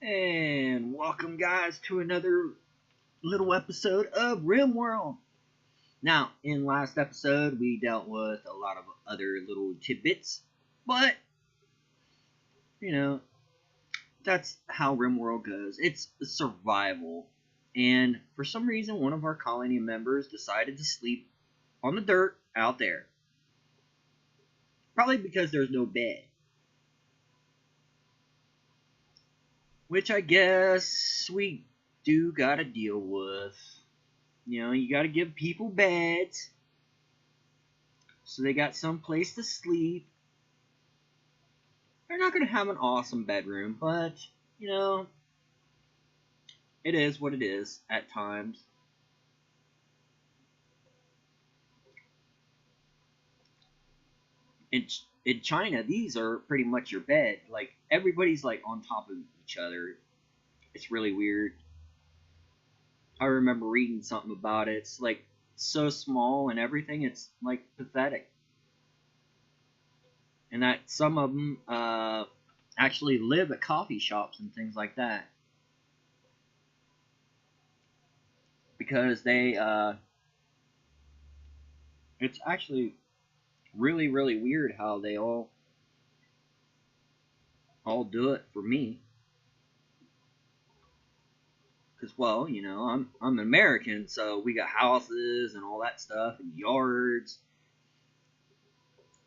And welcome, guys, to another little episode of Rimworld. Now, in last episode, we dealt with a lot of other little tidbits, but, that's how Rimworld goes. It's survival. And for some reason, one of our colony members decided to sleep on the dirt out there. Probably because there's no bed. Which I guess we do gotta deal with. You gotta give people beds, so they got some place to sleep. They're not gonna have an awesome bedroom, but, it is what it is at times. In China, these are pretty much your bed. Like, everybody's, like, on top of each other. It's really weird. I remember reading something about it. It's, like, so small and everything. It's, like, pathetic. And that some of them actually live at coffee shops and things like that. Because they, it's actually really, really weird how they all do it for me. Because, well, I'm an American, so we got houses and all that stuff and yards.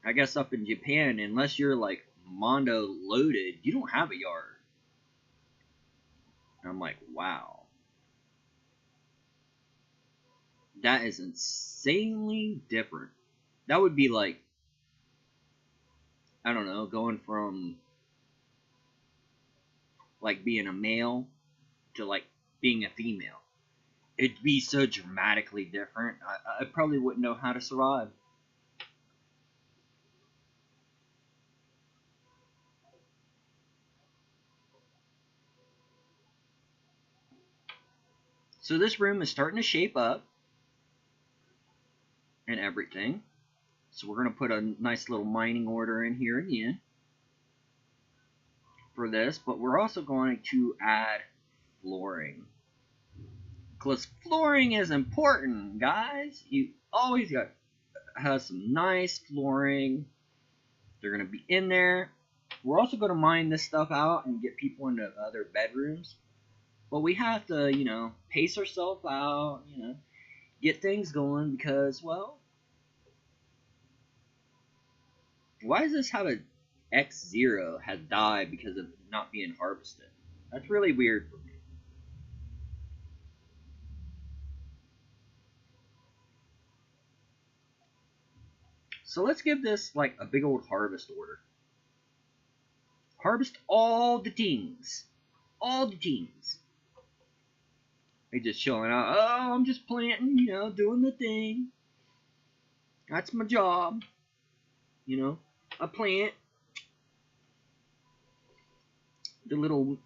I guess up in Japan, unless you're like Mondo loaded, you don't have a yard. And I'm like, wow. That is insanely different. That would be like, I don't know, going from like being a male to like being a female. It'd be so dramatically different. I probably wouldn't know how to survive. So this room is starting to shape up and everything. So we're going to put a nice little mining order in here again for this, but we're also going to add flooring. Because flooring is important, guys. You always got to have some nice flooring. They're going to be in there. We're also going to mine this stuff out and get people into other bedrooms. But we have to, pace ourselves out, get things going because, well, why does this have a X0 has died because of not being harvested? That's really weird for me. So let's give this like a big old harvest order. Harvest all the things. All the things. They just chilling out. Oh, I'm just planting, doing the thing. That's my job. I plant. The little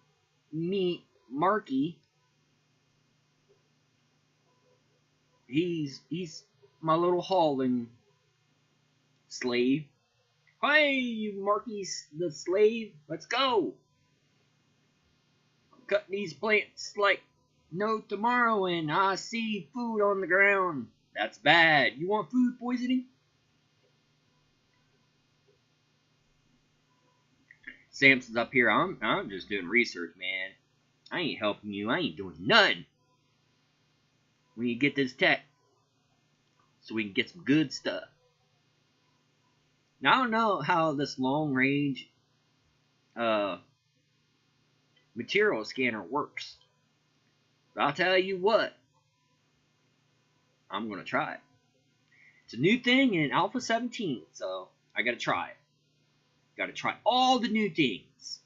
meat Marky. He's my little hauling slave. Hey, Marky's the slave. Let's go. I'm cutting these plants like no tomorrow, and I see food on the ground. That's bad. You want food poisoning? Samson's up here. I'm just doing research, man. I ain't helping you. I ain't doing nothing. We need to get this tech so we can get some good stuff. Now, I don't know how this long range material scanner works. But I'll tell you what. I'm going to try it. It's a new thing in Alpha 17, so I got to try it. Got to try all the new things.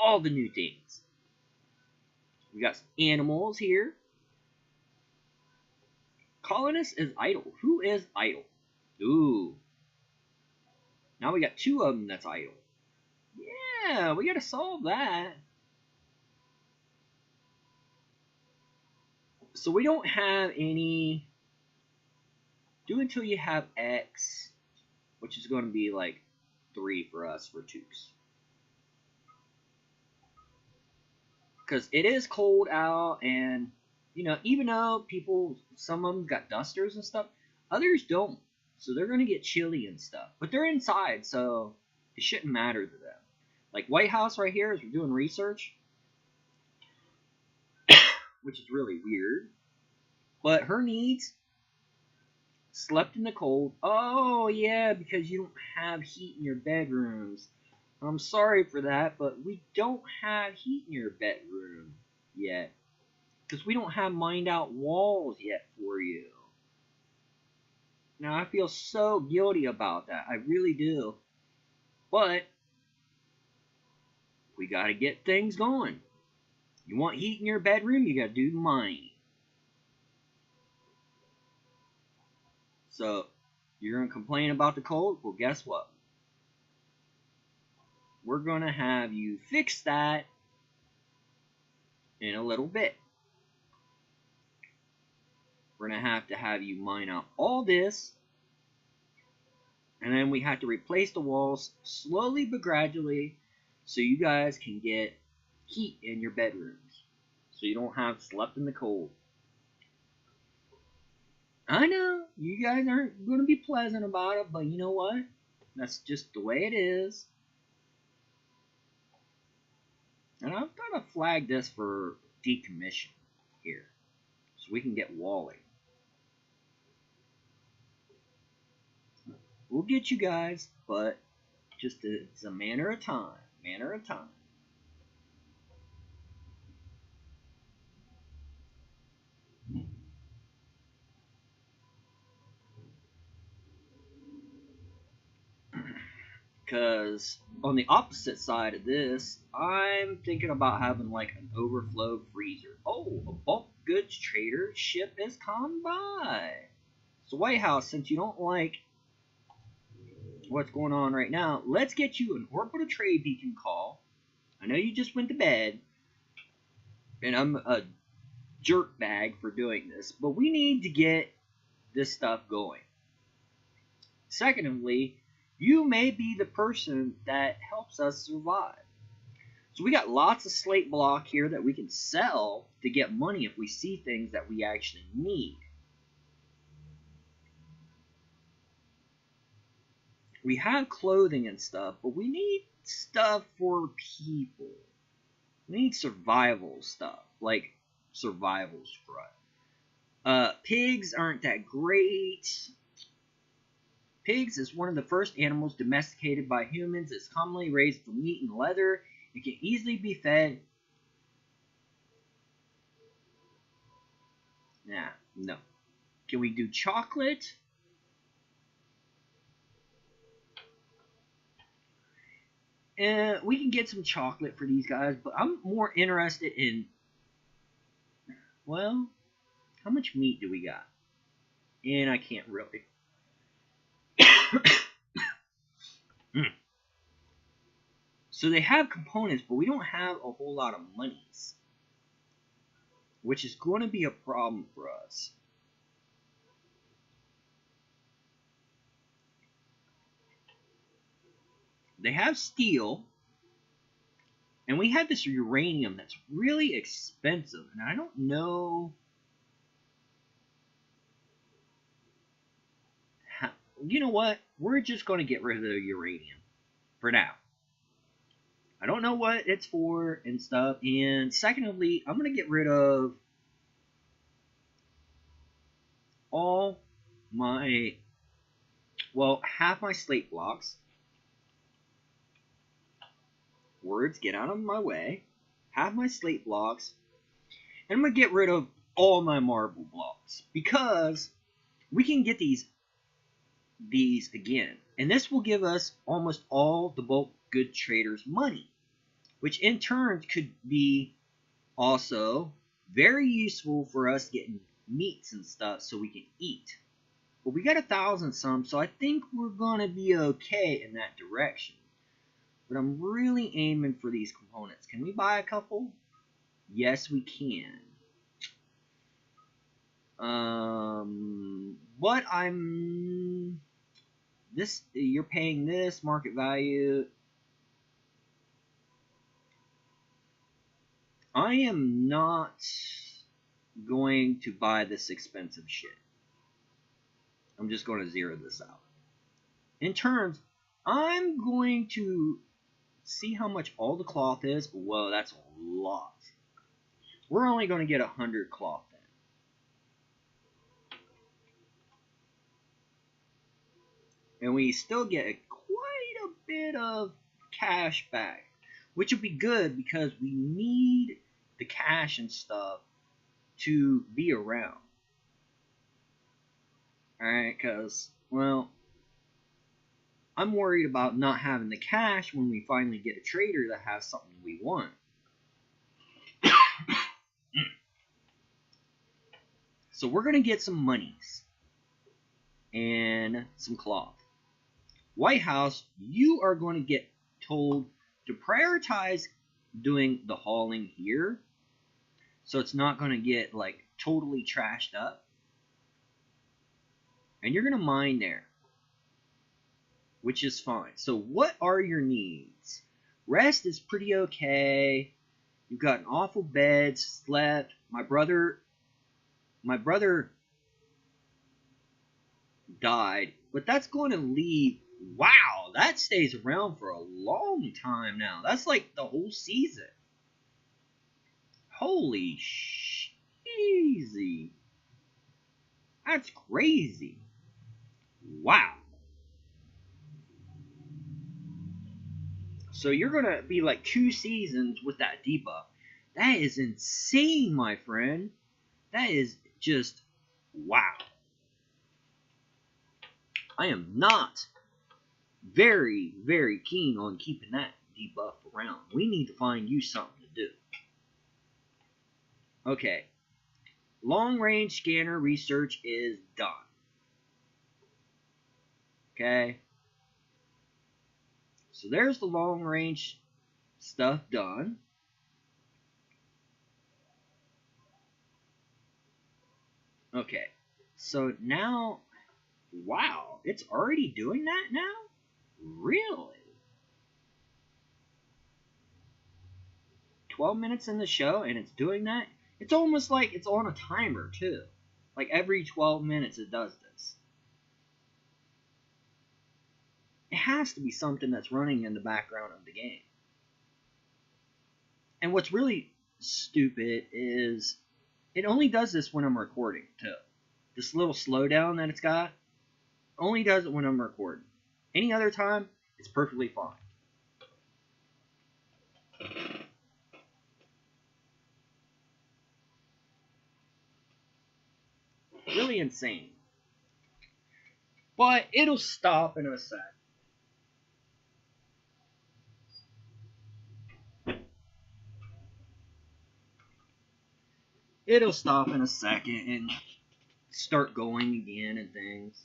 All the new things. We got some animals here. Colonist is idle. Who is idle? Ooh. Now we got two of them that's idle. Yeah, we got to solve that. So we don't have any. Do until you have X, which is going to be like 3 for us for Tukes. because it is cold out, and even though some of them got dusters and stuff, others don't, so they're gonna get chilly and stuff. But they're inside, so it shouldn't matter to them. Like White House right here, as we're doing research, which is really weird. But her needs slept in the cold. Oh yeah, because you don't have heat in your bedrooms. I'm sorry for that, but we don't have heat in your bedroom yet. Because we don't have mined out walls yet for you. Now, I feel so guilty about that. I really do. But we got to get things going. You want heat in your bedroom, you got to do mining. So, you're going to complain about the cold? Well, guess what? We're going to have you fix that in a little bit. We're going to have you mine out all this. And then we have to replace the walls slowly but gradually so you guys can get heat in your bedrooms. So you don't have slept in the cold. I know, you guys aren't going to be pleasant about it, but you know what? That's just the way it is. And I've got to flag this for decommission here, so we can get walling. We'll get you guys, but just it's a matter of time. Because on the opposite side of this, I'm thinking about having like an overflow freezer. Oh, a bulk goods trader ship has come by. So White House, since you don't like what's going on right now, let's get you an orbital trade beacon call. I know you just went to bed, and I'm a jerk bag for doing this, but we need to get this stuff going. Secondly, you may be the person that helps us survive. So we got lots of slate block here that we can sell to get money if we see things that we actually need. We have clothing and stuff, but we need stuff for people. We need survival stuff, like survival scrub. Pigs aren't that great. Pigs is one of the first animals domesticated by humans. It's commonly raised for meat and leather. It can easily be fed. Nah, no. Can we do chocolate? We can get some chocolate for these guys, but I'm more interested in, well, how much meat do we got? And I can't really. So they have components, but we don't have a whole lot of monies, which is going to be a problem for us. They have steel, and we have this uranium that's really expensive, and I don't know how. You know what? We're just going to get rid of the uranium for now. I don't know what it's for and stuff. And secondly, I'm going to get rid of all my, well, half my slate blocks. Words, get out of my way. Half my slate blocks. And I'm going to get rid of all my marble blocks, because we can get these again. And this will give us almost all the bulk good traders money, which in turn could be also very useful for us getting meats and stuff so we can eat. But we got 1,000 some, so I think we're going to be okay in that direction. But I'm really aiming for these components. Can we buy a couple? Yes, we can. What I'm... This, you're paying this, market value. I am not going to buy this expensive shit. I'm just going to zero this out. In terms, I'm going to see how much all the cloth is. Whoa, that's a lot. We're only going to get 100 cloth then. And we still get quite a bit of cash back, which would be good because we need the cash and stuff to be around. Alright, because, well, I'm worried about not having the cash when we finally get a trader that has something we want. So we're going to get some monies and some cloth. White House, you are going to get told to prioritize doing the hauling here, so it's not going to get like totally trashed up. And you're going to mine there, which is fine. So what are your needs? Rest is pretty okay. You've got an awful bed, slept. My brother died, but that's going to leave. Wow, that stays around for a long time now. That's like the whole season. Holy cheesy. That's crazy. Wow. So you're going to be like 2 seasons with that debuff. That is insane, my friend. That is just wow. I am not very, very keen on keeping that debuff around. We need to find you something to do. Okay. Long range scanner research is done. Okay. So there's the long range stuff done. Okay. So now, wow, it's already doing that now? Really? 12 minutes in the show and it's doing that? It's almost like it's on a timer too. Like every 12 minutes it does this. It has to be something that's running in the background of the game. And what's really stupid is it only does this when I'm recording too. This little slowdown that it's got only does it when I'm recording. Any other time, it's perfectly fine. Really insane. But it'll stop in a sec. It'll stop in a second and start going again and things.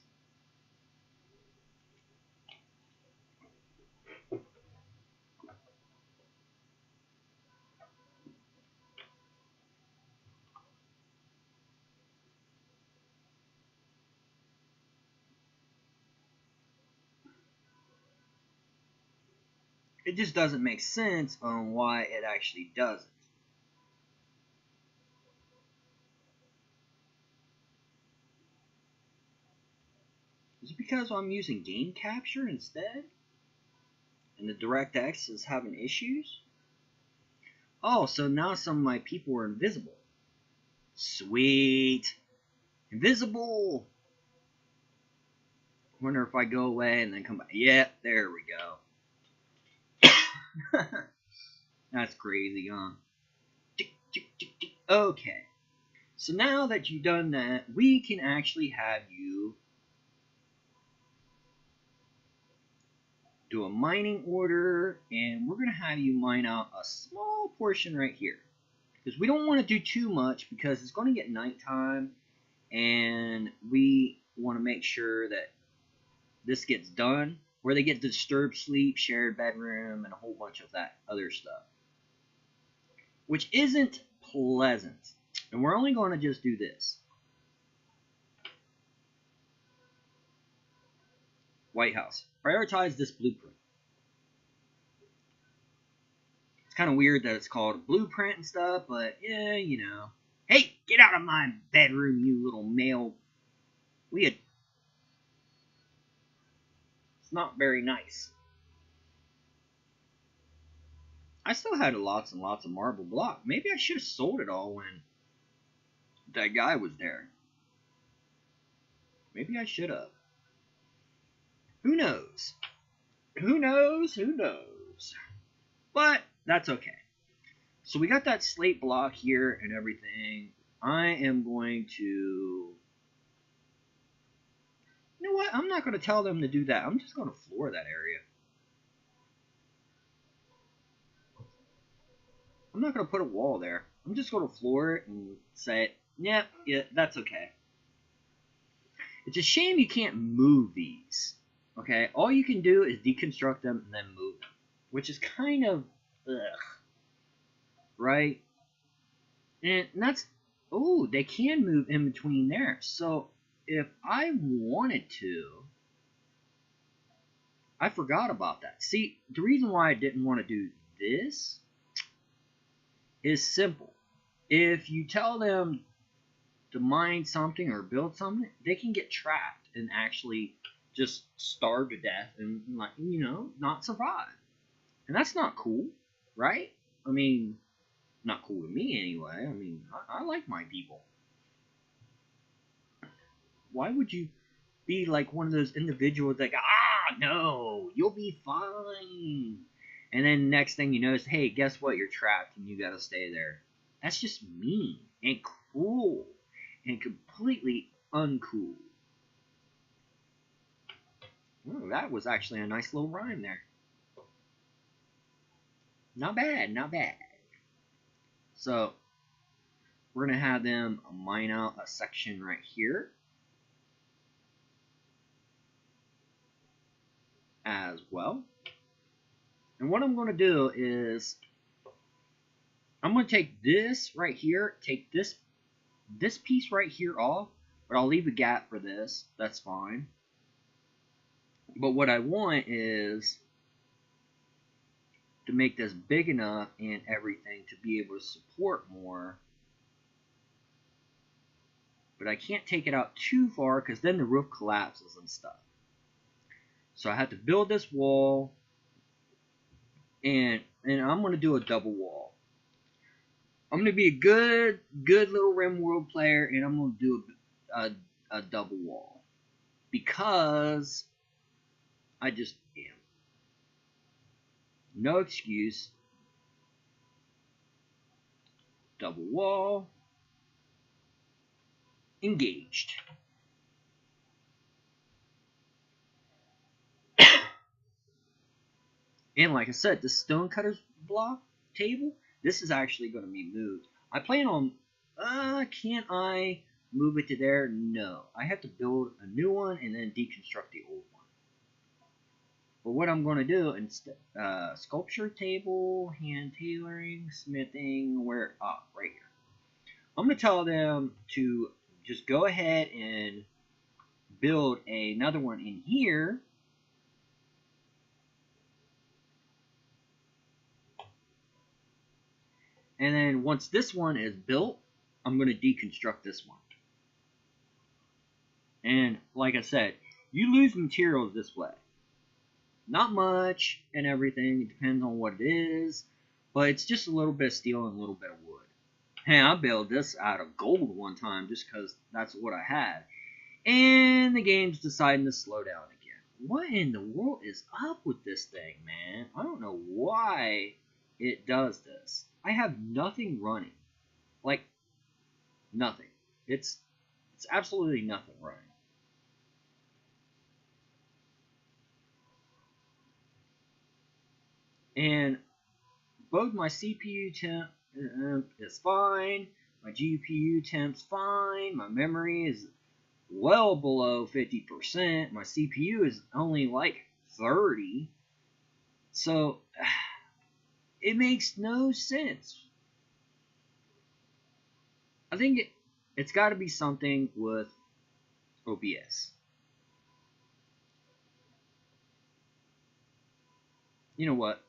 It just doesn't make sense on why it actually does it. Is it because I'm using game capture instead? And the DirectX is having issues? Oh, so now some of my people are invisible. Sweet. Invisible. Wonder if I go away and then come back. Yeah, there we go. That's crazy, huh? Okay. So now that you've done that, we can actually have you do a mining order, and we're going to have you mine out a small portion right here. Because we don't want to do too much because it's going to get nighttime, and we want to make sure that this gets done, where they get disturbed sleep, shared bedroom, and a whole bunch of that other stuff. Which isn't pleasant. And we're only going to just do this. White House. Prioritize this blueprint. It's kind of weird that it's called a blueprint and stuff, but yeah, you know. Hey, get out of my bedroom, you little male. It's not very nice. I still had lots and lots of marble block. Maybe I should have sold it all when that guy was there. Maybe I should have. Who knows? Who knows? Who knows? But that's okay. So we got that slate block here and everything. I am going to... You know what? I'm not going to tell them to do that. I'm just going to floor that area. I'm not going to put a wall there. I'm just going to floor it and say, yeah, that's okay. It's a shame you can't move these. Okay? All you can do is deconstruct them and then move them. Which is kind of... ugh. Right? And that's... oh, they can move in between there. So, if I wanted to... I forgot about that. See, the reason why I didn't want to do this is simple. If you tell them to mine something or build something, they can get trapped and actually just starve to death and, like, you know, not survive. And that's not cool, right? I mean, not cool with me anyway. I mean, I like my people. Why would you be like one of those individuals that go, no, you'll be fine. And then next thing you know is, hey, guess what? You're trapped and you gotta stay there. That's just mean and cruel and completely uncool. Ooh, that was actually a nice little rhyme there. Not bad, not bad. So, we're going to have them mine out a section right here. As well. And what I'm going to do is, I'm going to take this right here, take this piece right here off, but I'll leave a gap for this. That's fine. But what I want is to make this big enough and everything to be able to support more. But I can't take it out too far because then the roof collapses and stuff. So I have to build this wall, and I'm going to do a double wall. I'm going to be a good little Rimworld player, and I'm going to do a double wall. Because I just am. No excuse. Double wall. Engaged. And like I said, the stonecutter's block table, this is actually going to be moved. I plan on, can I move it to there? No. I have to build a new one and then deconstruct the old one. But what I'm going to do instead, sculpture table, hand tailoring, smithing, right here. I'm going to tell them to just go ahead and build another one in here. And then once this one is built, I'm going to deconstruct this one. And like I said, you lose materials this way. Not much and everything. It depends on what it is. But it's just a little bit of steel and a little bit of wood. Hey, I built this out of gold one time just because that's what I had. And the game's deciding to slow down again. What in the world is up with this thing, man? I don't know why it does this. I have nothing running. Like, nothing. It's absolutely nothing running. And both my CPU temp is fine, my GPU temp's fine, my memory is well below 50%, my CPU is only like 30, so it makes no sense. I think it's got to be something with OBS. You know what?